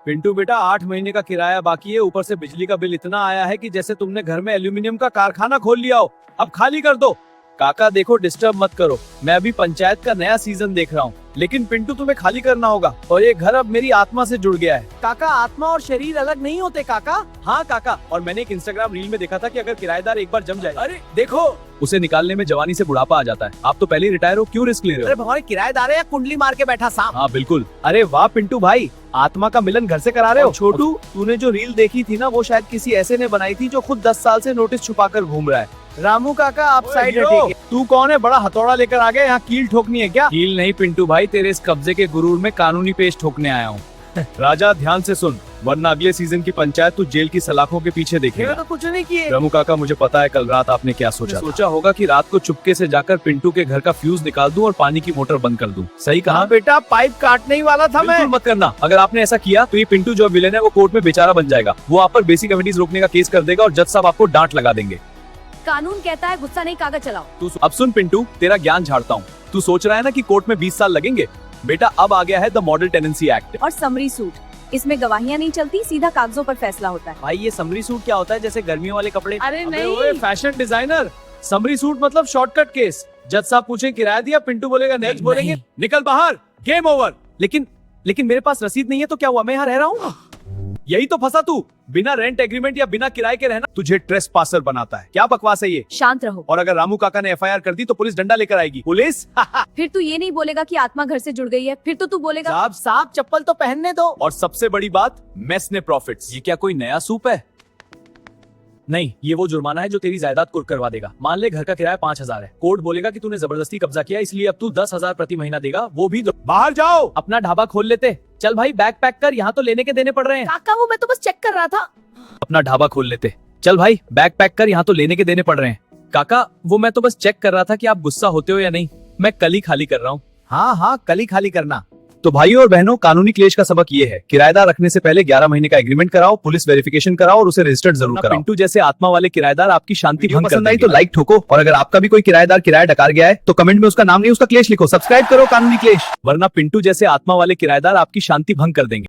पिंटू बेटा 8 महीने का किराया बाकी है, ऊपर से बिजली का बिल इतना आया है कि जैसे तुमने घर में एल्यूमिनियम का कारखाना खोल लिया हो। अब खाली कर दो। काका देखो, डिस्टर्ब मत करो, मैं अभी पंचायत का नया सीजन देख रहा हूँ। लेकिन पिंटू तुम्हें खाली करना होगा, और ये घर अब मेरी आत्मा से जुड़ गया है। काका, आत्मा और शरीर अलग नहीं होते काका। हाँ काका, और मैंने एक इंस्टाग्राम रील में देखा था कि अगर किराएदार एक बार जम जाए, अरे देखो, उसे निकालने में जवानी से बुढ़ापा आ जाता है। आप तो पहले ही रिटायर हो, क्यों रिस्क ले रहे हो? अरे भगवान, किराएदार है या कुंडली मार के बैठा सांप? हाँ बिल्कुल। अरे वाह पिंटू भाई, आत्मा का मिलन घर से करा रहे हो। छोटू, तूने जो रील देखी थी ना, वो शायद किसी ऐसे ने बनाई थी जो खुद 10 साल से नोटिस छुपाकर घूम रहा है। रामू काका, आप साइड हटिए। तू कौन है, बड़ा हथौड़ा लेकर आ गया? यहाँ कील ठोकनी है क्या? कील नहीं पिंटू भाई, तेरे इस कब्जे के गुरूर में कानूनी पेश ठोकने आया हूँ। राजा ध्यान से सुन, वरना अगले सीजन की पंचायत तू जेल की सलाखों के पीछे देखेगा। तो कुछ नहीं किए। रामू काका, मुझे पता है कल रात आपने क्या सोचा होगा कि रात को चुपके से जाकर पिंटू के घर का फ्यूज निकाल दूं और पानी की मोटर बंद कर दूं। सही कहा बेटा, पाइप काटने ही वाला था मैं। मत करना, अगर आपने ऐसा किया तो ये पिंटू जो विलेन है वो कोर्ट में बेचारा बन जाएगा। वो आप पर बेसिक एविडेंस रोकने का केस कर देगा और जज साहब आपको डांट लगा देंगे। कानून कहता है गुस्सा नहीं, कागज चलाओ। तू अब सुन पिंटू, तेरा ज्ञान झाड़ता हूँ। तू सोच रहा है ना कि कोर्ट में 20 साल लगेंगे? बेटा, अब आ गया है द मॉडल टेनेंसी एक्ट और समरी सूट, इसमें गवाहियां नहीं चलती, सीधा कागजों पर फैसला होता है। भाई, ये समरी सूट क्या होता है? जैसे गर्मियों वाले कपड़े? अरे नहीं, फैशन डिजाइनर। समरी सूट मतलब शॉर्टकट केस। जज साहब पूछे किराया दिया, पिंटू बोलेगा नेक्स्ट, बोलेंगे निकल बाहर, गेम ओवर। लेकिन मेरे पास रसीद नहीं है तो क्या हुआ, मैं यहाँ रह रहा हूँ? यही तो फंसा तू। बिना रेंट एग्रीमेंट या बिना किराए के रहना तुझे ट्रेसपासर बनाता है। क्या बकवास है ये? शांत रहो। और अगर रामू काका ने एफआईआर कर दी तो पुलिस डंडा लेकर आएगी। पुलिस? फिर तू ये नहीं बोलेगा कि आत्मा घर से जुड़ गई है, फिर तो तू बोलेगा साहब साहब चप्पल तो पहनने दो। और सबसे बड़ी बात, मेस ने प्रॉफिट्स। ये क्या कोई नया सूप है? नहीं, ये वो जुर्माना है जो तेरी जायदाद कुर्क करवा देगा। मान ले घर का किराया 5000 है, कोर्ट बोलेगा कि तूने जबरदस्ती कब्जा किया, इसलिए अब तू 10,000 प्रति महीना देगा, वो भी बाहर जाओ। अपना ढाबा खोल लेते। चल भाई, बैग पैक कर, यहाँ तो लेने के देने पड़ रहे हैं। काका, वो मैं तो बस चेक कर रहा था। अपना ढाबा खोल लेते। चल भाई, बैग पैक कर, यहाँ तो लेने के देने पड़ रहे हैं। काका, वो मैं तो बस चेक कर रहा था कि आप गुस्सा होते हो या नहीं। मैं कल ही खाली कर रहा हूँ। हाँ, कल ही खाली करना। तो भाइयों और बहनों, कानूनी क्लेश का सबक ये है, किराएदार रखने से पहले 11 महीने का एग्रीमेंट कराओ, पुलिस वेरिफिकेशन कराओ और उसे रजिस्टर्ड जरूर कराओ। पिंटू जैसे आत्मा वाले किराएदार आपकी शांति भंग कर देंगे। तो लाइक ठोको, और अगर आपका भी कोई किराएदार किराया डकार गया है तो कमेंट में उसका नाम नहीं, उसका क्लेश लिखो। सब्सक्राइब करो कानूनी क्लेश, वरना पिंटू जैसे आत्मा वाले किराएदार आपकी शांति भंग कर देंगे।